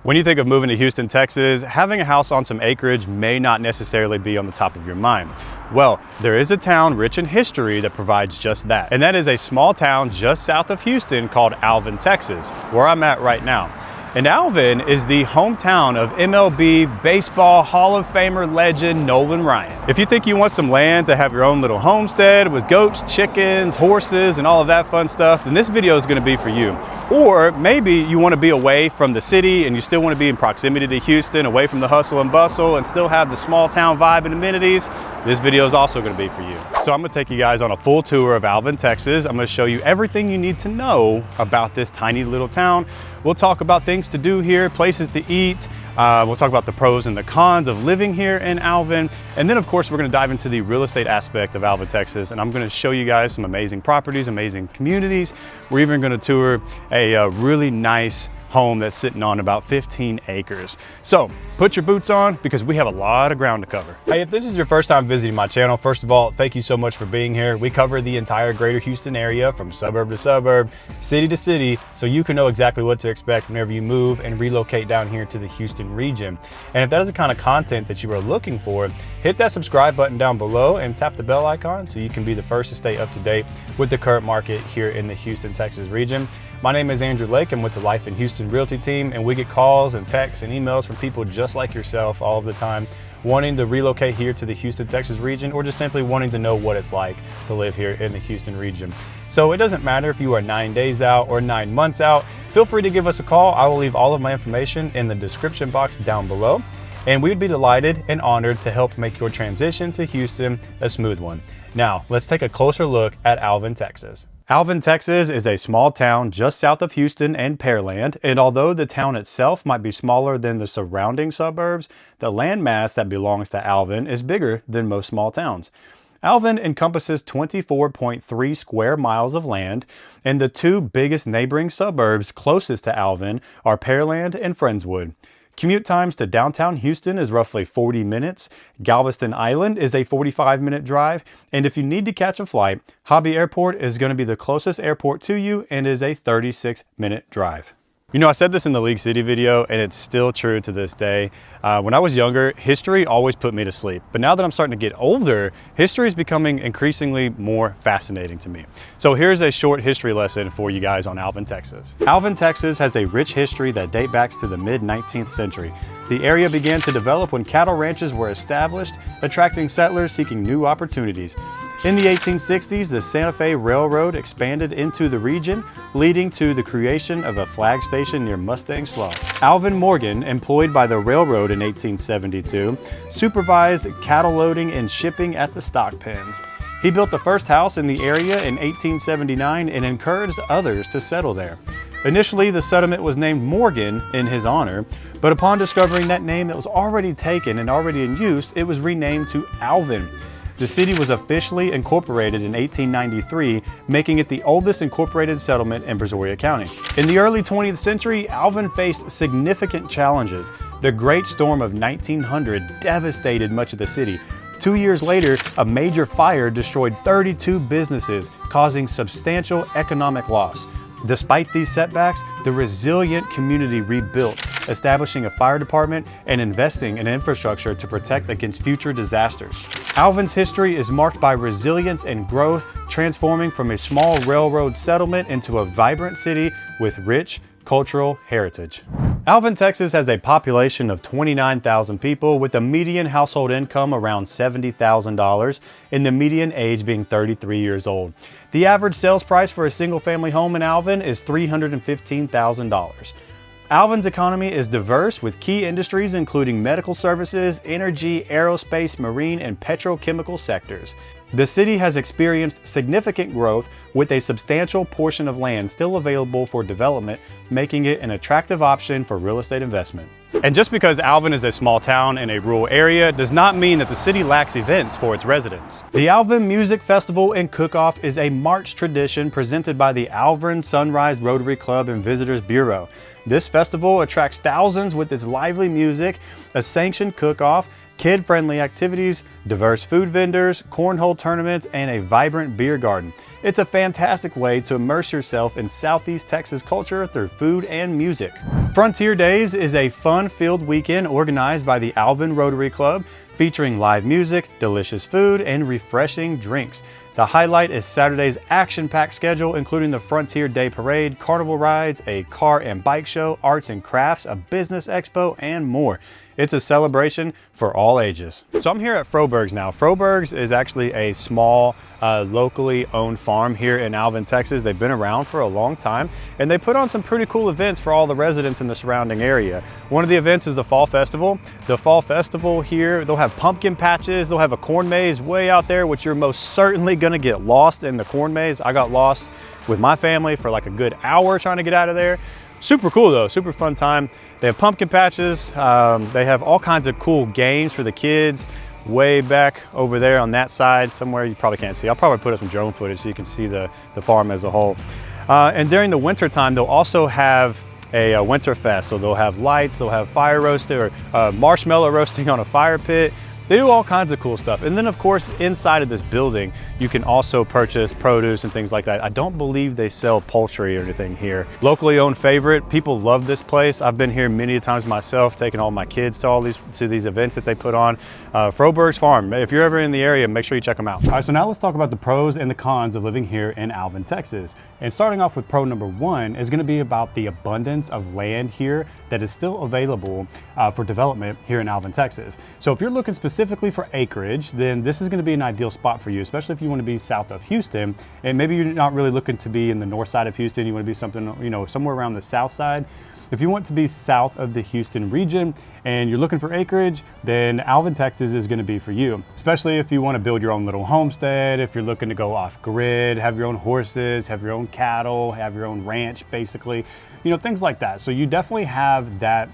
When you think of moving to Houston, Texas, having a house on some acreage may not necessarily be on the top of your mind. Well, there is a town rich in history that provides just that. And that is a small town just south of Houston called Alvin, Texas, where I'm at right now. And Alvin is the hometown of MLB baseball Hall of Famer legend Nolan Ryan. If you think you want some land to have your own little homestead with goats, chickens, horses, and all of that fun stuff, then this video is going to be for you. Or maybe you want to be away from the city and you still want to be in proximity to Houston, away from the hustle and bustle, and still have the small town vibe and amenities. This video is also going to be for you. So I'm going to take you guys on a full tour of Alvin, Texas. I'm going to show you everything you need to know about this tiny little town. We'll talk about things to do here, places to eat. We'll talk about the pros and the cons of living here in Alvin. And then of course, we're going to dive into the real estate aspect of Alvin, Texas. And I'm going to show you guys some amazing properties, amazing communities. We're even going to tour a really nice home that's sitting on about 15 acres. So put your boots on because we have a lot of ground to cover. Hey, if this is your first time visiting my channel, first of all, thank you so much for being here. We cover the entire greater Houston area from suburb to suburb, city to city, so you can know exactly what to expect whenever you move and relocate down here to the Houston region. And if that is the kind of content that you are looking for, hit that subscribe button down below and tap the bell icon so you can be the first to stay up to date with the current market here in the Houston, Texas region. My name is Andrew Lake. I'm with the Life in Houston Realty team, and we get calls and texts and emails from people just like yourself all of the time, wanting to relocate here to the Houston, Texas region, or just simply wanting to know what it's like to live here in the Houston region. So it doesn't matter if you are 9 days out or 9 months out, feel free to give us a call. I will leave all of my information in the description box down below, and we'd be delighted and honored to help make your transition to Houston a smooth one. Now, let's take a closer look at Alvin, Texas. Alvin, Texas is a small town just south of Houston and Pearland, and although the town itself might be smaller than the surrounding suburbs, the landmass that belongs to Alvin is bigger than most small towns. Alvin encompasses 24.3 square miles of land, and the two biggest neighboring suburbs closest to Alvin are Pearland and Friendswood. Commute times to downtown Houston is roughly 40 minutes. Galveston Island is a 45-minute drive. And if you need to catch a flight, Hobby Airport is going to be the closest airport to you and is a 36-minute drive. You know, I said this in the League City video, and it's still true to this day. When I was younger, history always put me to sleep. But now that I'm starting to get older, history is becoming increasingly more fascinating to me. So here's a short history lesson for you guys on Alvin, Texas. Alvin, Texas has a rich history that dates back to the mid-19th century. The area began to develop when cattle ranches were established, attracting settlers seeking new opportunities. In the 1860s, the Santa Fe Railroad expanded into the region, leading to the creation of a flag station near Mustang Slough. Alvin Morgan, employed by the railroad in 1872, supervised cattle loading and shipping at the stock pens. He built the first house in the area in 1879 and encouraged others to settle there. Initially, the settlement was named Morgan in his honor, but upon discovering that name that was already taken and already in use, it was renamed to Alvin. The city was officially incorporated in 1893, making it the oldest incorporated settlement in Brazoria County. In the early 20th century, Alvin faced significant challenges. The Great Storm of 1900 devastated much of the city. 2 years later, a major fire destroyed 32 businesses, causing substantial economic loss. Despite these setbacks, the resilient community rebuilt, establishing a fire department and investing in infrastructure to protect against future disasters. Alvin's history is marked by resilience and growth, transforming from a small railroad settlement into a vibrant city with rich cultural heritage. Alvin, Texas has a population of 29,000 people with a median household income around $70,000 and the median age being 33 years old. The average sales price for a single-family home in Alvin is $315,000. Alvin's economy is diverse with key industries including medical services, energy, aerospace, marine, and petrochemical sectors. The city has experienced significant growth with a substantial portion of land still available for development, making it an attractive option for real estate investment. And just because Alvin is a small town in a rural area does not mean that the city lacks events for its residents. The Alvin Music Festival and Cook-Off is a March tradition presented by the Alvin Sunrise Rotary Club and Visitors Bureau. This festival attracts thousands with its lively music, a sanctioned cook-off, kid-friendly activities, diverse food vendors, cornhole tournaments, and a vibrant beer garden. It's a fantastic way to immerse yourself in Southeast Texas culture through food and music. Frontier Days is a fun-filled weekend organized by the Alvin Rotary Club, featuring live music, delicious food, and refreshing drinks. The highlight is Saturday's action-packed schedule, including the Frontier Day Parade, carnival rides, a car and bike show, arts and crafts, a business expo, and more. It's a celebration for all ages. So I'm here at Froberg's now. Froberg's is actually a small, locally owned farm here in Alvin, Texas. They've been around for a long time, and they put on some pretty cool events for all the residents in the surrounding area. One of the events is the Fall Festival. The Fall Festival here, they'll have pumpkin patches, they'll have a corn maze way out there, which you're most certainly gonna get lost in the corn maze. I got lost with my family for like a good hour trying to get out of there. Super cool though, super fun time. They have pumpkin patches. They have all kinds of cool games for the kids way back over there on that side somewhere you probably can't see. I'll probably put up some drone footage so you can see the farm as a whole. And during the winter time, they'll also have a winter fest. So they'll have lights, they'll have fire roasting or marshmallow roasting on a fire pit. They do all kinds of cool stuff. And then of course, inside of this building, you can also purchase produce and things like that. I don't believe they sell poultry or anything here. Locally owned favorite, people love this place. I've been here many times myself, taking all my kids to these events that they put on. Froberg's Farm, if you're ever in the area, make sure you check them out. All right, so now let's talk about the pros and the cons of living here in Alvin, Texas. And starting off with pro number one is gonna be about the abundance of land here that is still available for development here in Alvin, Texas. So if you're looking specifically for acreage, then this is gonna be an ideal spot for you, especially if you wanna be south of Houston, and maybe you're not really looking to be in the north side of Houston, you wanna be something, somewhere around the south side. If you want to be south of the Houston region and you're looking for acreage, then Alvin, Texas is gonna be for you, especially if you wanna build your own little homestead, if you're looking to go off grid, have your own horses, have your own cattle, have your own ranch, basically, things like that. So you definitely have that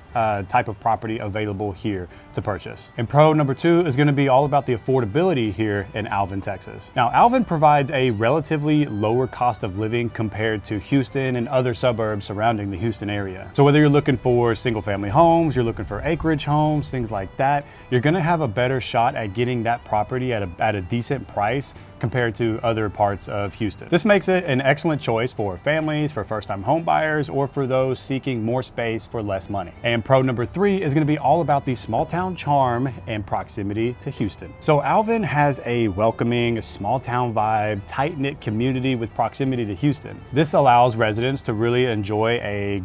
type of property available here to purchase. And pro number two is gonna be all about the affordability here in Alvin, Texas. Now, Alvin provides a relatively lower cost of living compared to Houston and other suburbs surrounding the Houston area. So whether you're looking for single family homes, you're looking for acreage homes, things like that, you're gonna have a better shot at getting that property at a decent price compared to other parts of Houston. This makes it an excellent choice for families, for first-time home buyers, or for those seeking more space for less money. And pro number three is gonna be all about the small town charm and proximity to Houston. So Alvin has a welcoming, small town vibe, tight-knit community with proximity to Houston. This allows residents to really enjoy a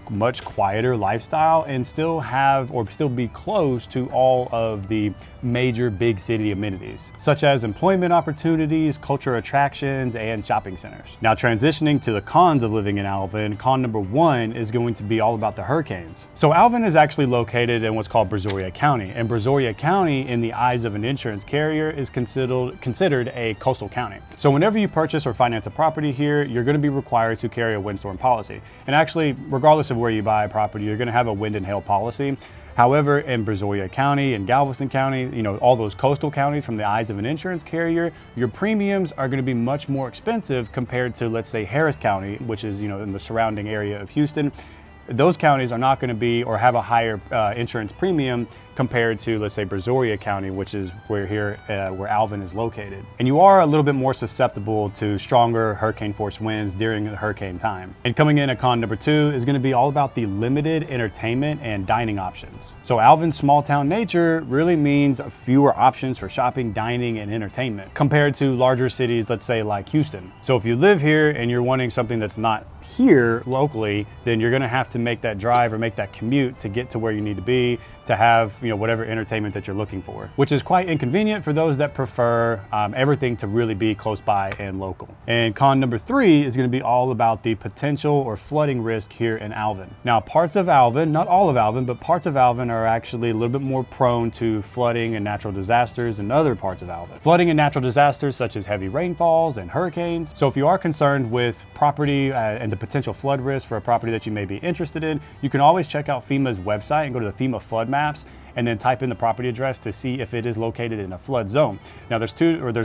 much quieter lifestyle and still be close to all of the major big city amenities, such as employment opportunities, cultural attractions, and shopping centers. Now, transitioning to the cons of living in Alvin, con number one is going to be all about the hurricanes. So Alvin is actually located in what's called Brazoria County, and Brazoria County, in the eyes of an insurance carrier, is considered a coastal county. So whenever you purchase or finance a property here, you're going to be required to carry a windstorm policy. And actually, regardless of where you buy a property, you're going to have a wind and hail policy. However, in Brazoria County and Galveston County, all those coastal counties, from the eyes of an insurance carrier, your premiums are going to be much more expensive compared to, let's say, Harris County, which is, in the surrounding area of Houston. Those counties are not going to be or have a higher insurance premium compared to, let's say, Brazoria County, which is where Alvin is located. And you are a little bit more susceptible to stronger hurricane force winds during the hurricane time. And coming in at con number two is going to be all about the limited entertainment and dining options. So Alvin's small town nature really means fewer options for shopping, dining, and entertainment compared to larger cities, let's say like Houston. So if you live here and you're wanting something that's not here locally, then you're going to have to make that drive or make that commute to get to where you need to be to have whatever entertainment that you're looking for, which is quite inconvenient for those that prefer everything to really be close by and local. And con number three is going to be all about the potential or flooding risk here in Alvin. Now, parts of Alvin, not all of Alvin, but parts of Alvin are actually a little bit more prone to flooding and natural disasters than other parts of Alvin. Flooding and natural disasters such as heavy rainfalls and hurricanes. So if you are concerned with property and the potential flood risk for a property that you may be interested in, you can always check out FEMA's website and go to the FEMA flood maps and then type in the property address to see if it is located in a flood zone. Now there's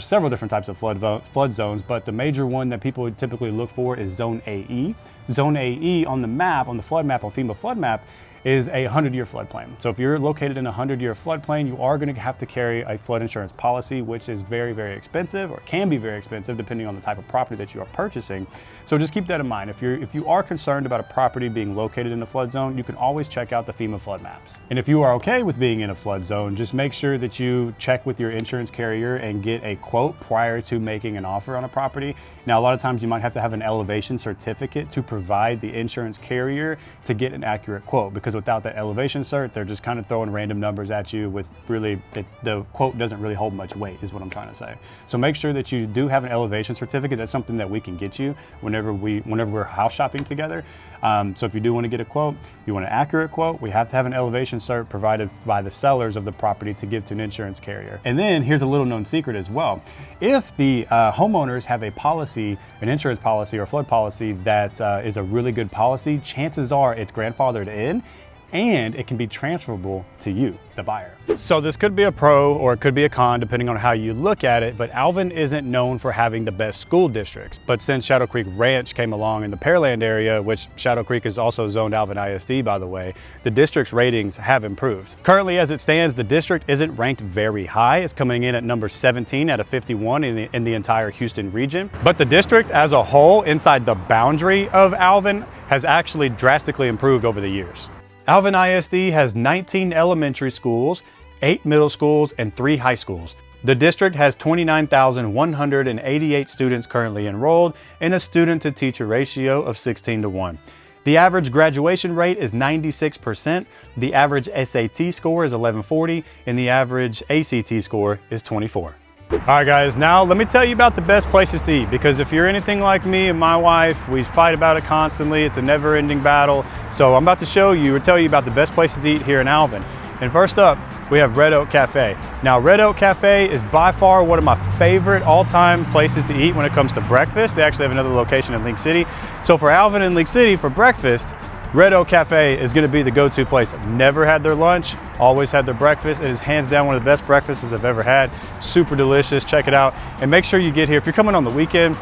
several different types of flood zones, but the major one that people would typically look for is Zone AE. Zone AE on the map, on the flood map, on FEMA flood map, is a 100-year floodplain. So if you're located in a 100-year floodplain, you are going to have to carry a flood insurance policy, which is very, very expensive, or can be very expensive depending on the type of property that you are purchasing. So just keep that in mind. If you are concerned about a property being located in a flood zone, you can always check out the FEMA flood maps. And if you are okay with being in a flood zone, just make sure that you check with your insurance carrier and get a quote prior to making an offer on a property. Now, a lot of times you might have to have an elevation certificate to provide the insurance carrier to get an accurate quote, because without that elevation cert, they're just kind of throwing random numbers at you with really, the quote doesn't really hold much weight, is what I'm trying to say. So make sure that you do have an elevation certificate. That's something that we can get you whenever we're house shopping together. So if you do want to get a quote, you want an accurate quote, we have to have an elevation cert provided by the sellers of the property to give to an insurance carrier. And then here's a little known secret as well. If the homeowners have a policy, an insurance policy or flood policy that is a really good policy, chances are it's grandfathered in and it can be transferable to you, the buyer. So this could be a pro or it could be a con depending on how you look at it, but Alvin isn't known for having the best school districts. But since Shadow Creek Ranch came along in the Pearland area, which Shadow Creek is also zoned Alvin ISD, by the way, the district's ratings have improved. Currently, as it stands, the district isn't ranked very high. It's coming in at number 17 out of 51 in the entire Houston region. But the district as a whole, inside the boundary of Alvin, has actually drastically improved over the years. Alvin ISD has 19 elementary schools, 8 middle schools, and 3 high schools. The district has 29,188 students currently enrolled and a student-to-teacher ratio of 16:1. The average graduation rate is 96%, the average SAT score is 1140, and the average ACT score is 24. All right guys, now let me tell you about the best places to eat, because if you're anything like me and my wife, we fight about it constantly. It's a never-ending battle. So I'm about to show you or tell you about the best places to eat here in Alvin. And first up, we have Red Oak Cafe. Now, Red Oak Cafe is by far one of my favorite all-time places to eat when it comes to breakfast. They actually have another location in Link City. So for Alvin and Link City for breakfast, Red Oak Cafe is gonna be the go-to place. I've never had their lunch, always had their breakfast. It is hands down one of the best breakfasts I've ever had. Super delicious, check it out. And make sure you get here, if you're coming on the weekend,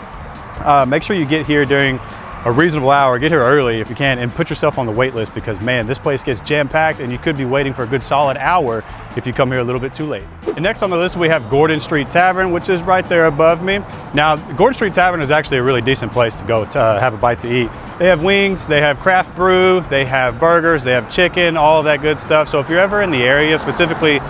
make sure you get here during a reasonable hour, get here early if you can, and put yourself on the wait list, because man, this place gets jam-packed and you could be waiting for a good solid hour if you come here a little bit too late. And next on the list, we have Gordon Street Tavern, which is right there above me. Now, Gordon Street Tavern is actually a really decent place to go to have a bite to eat. They have wings, they have craft brew, they have burgers, they have chicken, all of that good stuff. So if you're ever in the area, specifically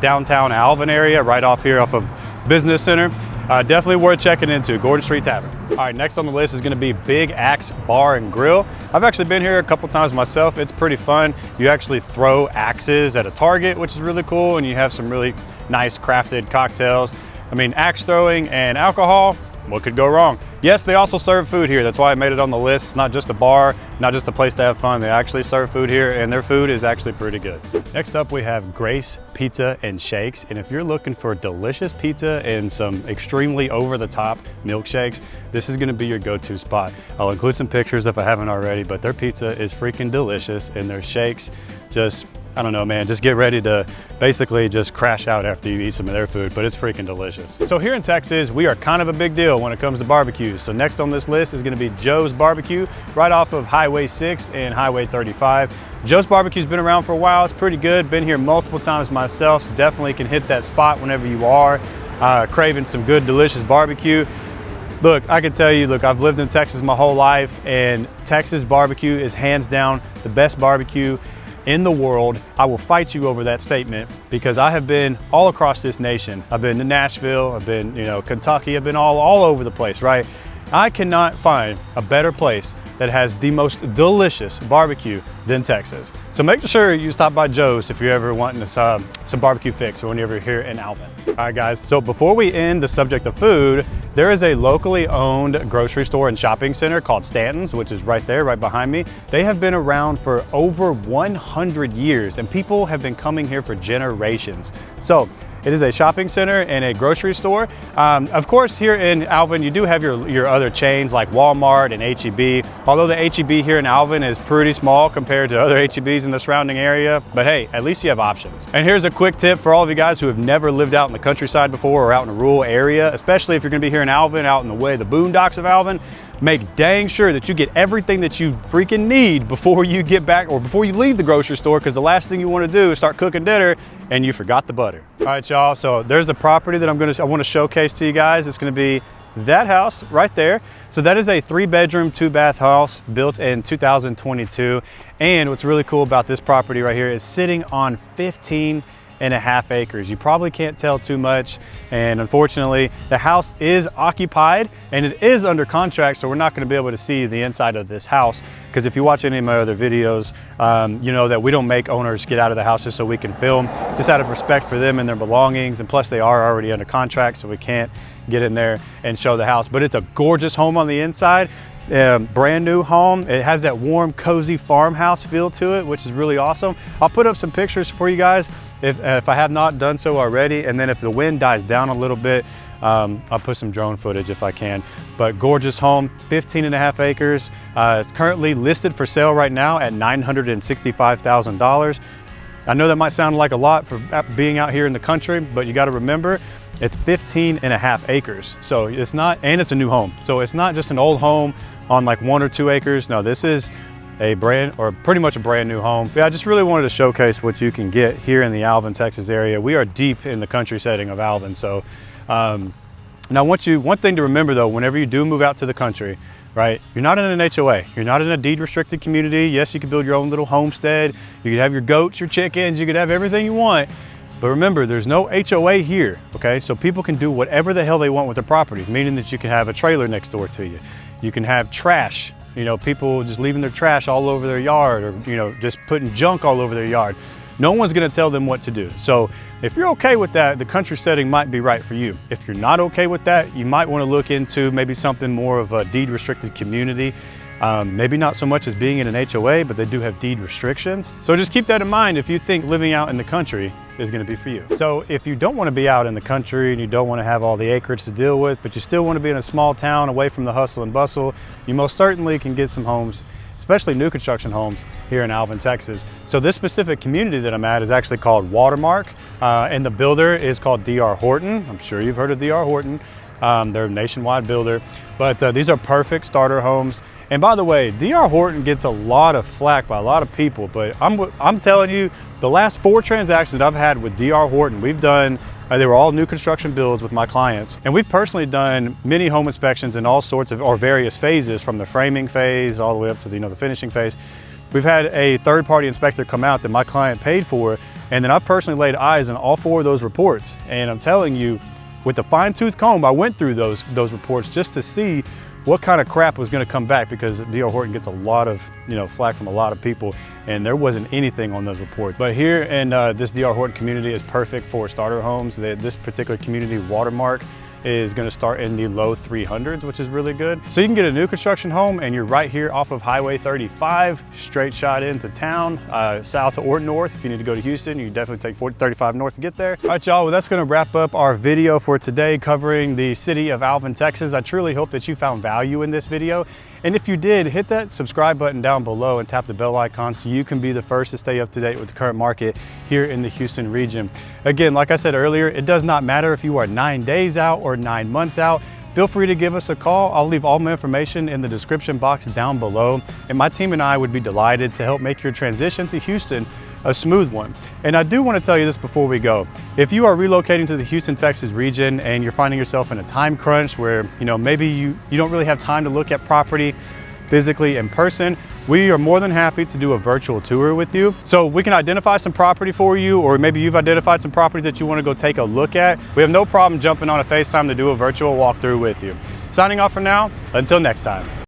downtown Alvin area, right off here off of Business Center, definitely worth checking into, Gordon Street Tavern. All right, next on the list is gonna be Big Axe Bar and Grill. I've actually been here a couple times myself. It's pretty fun. You actually throw axes at a target, which is really cool, and you have some really nice crafted cocktails. I mean, axe throwing and alcohol, what could go wrong? Yes, they also serve food here. That's why I made it on the list. It's not just a bar, not just a place to have fun. They actually serve food here, and their food is actually pretty good. Next up, we have Grace Pizza and Shakes. And if you're looking for delicious pizza and some extremely over-the-top milkshakes, this is gonna be your go-to spot. I'll include some pictures if I haven't already, but their pizza is freaking delicious, and their shakes just, I don't know, man, just get ready to basically just crash out after you eat some of their food, but it's freaking delicious. So here in Texas, we are kind of a big deal when it comes to barbecues. So next on this list is gonna be Joe's Barbecue, right off of Highway 6 and Highway 35. Joe's Barbecue's been around for a while. It's pretty good. Been here multiple times myself. So definitely can hit that spot whenever you are craving some good, delicious barbecue. Look, I can tell you, look, I've lived in Texas my whole life, and Texas barbecue is hands down the best barbecue in the world. I will fight you over that statement, because I have been all across this nation. I've been to Nashville, I've been, Kentucky, I've been all over the place, right? I cannot find a better place that has the most delicious barbecue than Texas. So make sure you stop by Joe's if you're ever wanting some barbecue fix or when you're ever here in Alvin. All right guys, so before we end the subject of food, there is a locally owned grocery store and shopping center called Stanton's, which is right there, right behind me. They have been around for over 100 years, and people have been coming here for generations. So it is a shopping center and a grocery store. Of course, here in Alvin, you do have your other chains like Walmart and H-E-B, although the H-E-B here in Alvin is pretty small compared to other H-E-Bs in the surrounding area. But hey, at least you have options. And here's a quick tip for all of you guys who have never lived out in the countryside before or out in a rural area, especially if you're gonna be here in Alvin, out in the boondocks of Alvin. make dang sure that you get everything that you freaking need before you get back or before you leave the grocery store, because the last thing you want to do is start cooking dinner and you forgot the butter. All right, y'all, so there's the property that I want to showcase to you guys. It's going to be that house right there. So that is a 3-bedroom, 2-bath house built in 2022. And what's really cool about this property right here is sitting on 15.5 acres. You probably can't tell too much, and unfortunately the house is occupied and it is under contract, so we're not going to be able to see the inside of this house, because if you watch any of my other videos, you know that we don't make owners get out of the house just so we can film, just out of respect for them and their belongings, and plus they are already under contract, so we can't get in there and show the house. But it's a gorgeous home on the inside. Brand new home. It has that warm, cozy farmhouse feel to it, which is really awesome. I'll put up some pictures for you guys if I have not done so already, and then if the wind dies down a little bit, I'll put some drone footage if I can. But gorgeous home, 15.5 acres. It's currently listed for sale right now at $965,000. I know that might sound like a lot for being out here in the country, but you got to remember, it's 15.5 acres. So it's not, and it's a new home. So it's not just an old home on like 1 or 2 acres. No, this is a pretty much a brand new home. Yeah, I just really wanted to showcase what you can get here in the Alvin, Texas area. We are deep in the country setting of Alvin. So now one thing to remember though, whenever you do move out to the country, right? You're not in an HOA. You're not in a deed restricted community. Yes, you can build your own little homestead. You could have your goats, your chickens, you could have everything you want. But remember, there's no HOA here, okay? So people can do whatever the hell they want with their property, meaning that you can have a trailer next door to you. You can have trash, you know, people just leaving their trash all over their yard, or, you know, just putting junk all over their yard. No one's gonna tell them what to do. So if you're okay with that, the country setting might be right for you. If you're not okay with that, you might wanna look into maybe something more of a deed restricted community. Maybe not so much as being in an HOA, but they do have deed restrictions. So just keep that in mind if you think living out in the country is going to be for you. So if you don't want to be out in the country and you don't want to have all the acreage to deal with, but you still want to be in a small town away from the hustle and bustle, you most certainly can get some homes, especially new construction homes here in Alvin, Texas. So this specific community that I'm at is actually called Watermark, and the builder is called DR Horton. I'm sure you've heard of DR Horton. They're a nationwide builder, but these are perfect starter homes. And by the way, DR Horton gets a lot of flack by a lot of people, but I'm telling you, the last 4 transactions that I've had with DR Horton, we've done, they were all new construction builds with my clients. And we've personally done many home inspections in all sorts of, or various phases, from the framing phase all the way up to the, you know, the finishing phase. We've had a third-party inspector come out that my client paid for, and then I've personally laid eyes on all 4 of those reports. And I'm telling you, with a fine-tooth comb, I went through those reports just to see what kind of crap was going to come back, because DR Horton gets a lot of, you know, flack from a lot of people, and there wasn't anything on those reports. But here in this DR Horton community is perfect for starter homes. This particular community, Watermark, is going to start in the low 300s, which is really good. So you can get a new construction home and you're right here off of Highway 35, straight shot into town, south or north. If you need to go to Houston, you definitely take 35 north to get there. All right, y'all, well, that's going to wrap up our video for today covering the city of Alvin, Texas. I truly hope that you found value in this video. And if you did, hit that subscribe button down below and tap the bell icon so you can be the first to stay up to date with the current market here in the Houston region. Again, like I said earlier, it does not matter if you are 9 days out or 9 months out. Feel free to give us a call. I'll leave all my information in the description box down below. And my team and I would be delighted to help make your transition to Houston a smooth one. And I do want to tell you this before we go. If you are relocating to the Houston, Texas region and you're finding yourself in a time crunch where, you know, maybe you don't really have time to look at property physically in person, we are more than happy to do a virtual tour with you. So we can identify some property for you, or maybe you've identified some property that you want to go take a look at. We have no problem jumping on a FaceTime to do a virtual walkthrough with you. Signing off for now, until next time.